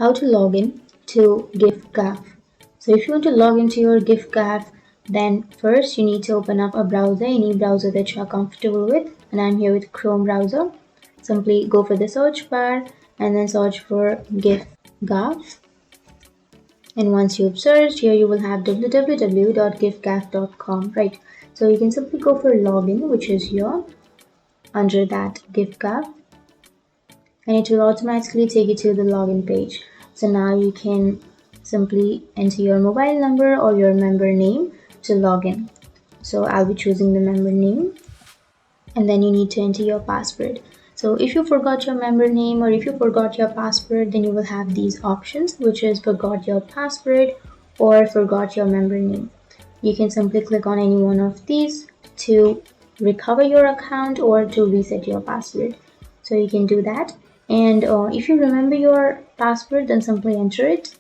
how to log in to Giffgaff. So if you want to log into your Giffgaff, then first you need to open up a browser, any browser that you are comfortable with, and I'm here with Chrome browser. Simply go for the search bar and then search for Giffgaff. And once you've searched, here you will have www.giffgaff.com, right? So you can simply go for login, which is here under that Giffgaff, and it will automatically take you to the login page. So now you can simply enter your mobile number or your member name to log in. So I'll be choosing the member name, and then you need to enter your password. So if you forgot your member name or if you forgot your password, then you will have these options, which is forgot your password or forgot your member name. You can simply click on any one of these to recover your account or to reset your password. So you can do that. And if you remember your password, then simply enter it.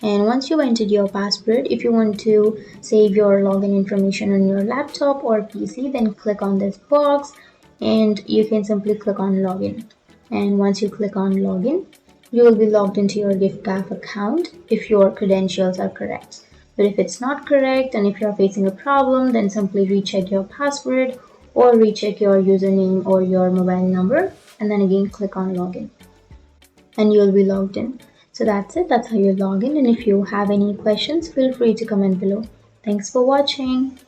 And once you've entered your password, if you want to save your login information on your laptop or PC, then click on this box and you can simply click on login. And once you click on login, you will be logged into your Giffgaff account if your credentials are correct. But if it's not correct and if you're facing a problem, then simply recheck your password or recheck your username or your mobile number, and then again click on login and you'll be logged in. So that's it. That's how you log in. And if you have any questions, feel free to comment below. Thanks for watching.